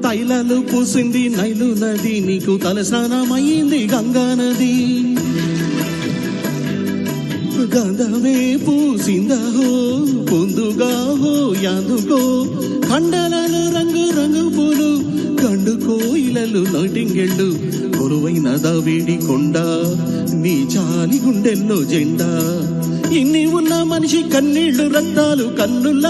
తైలాలు పూసింది నైలు నది, నీకు తల స్నానమయ్యింది గంగా నది. గంధమే పూసిందహో పొందుగా హో యాదుకో, కండలాలు రంగు రంగు పూలు, గండు కోయిలలు నటింగెళ్ళు, కొరువైన దావేడి కొండ, నీ చాలి గుండెల్లో జెండా. ఇన్ని ఉన్న మనిషి కన్నీళ్లు రక్తాలు కన్నుల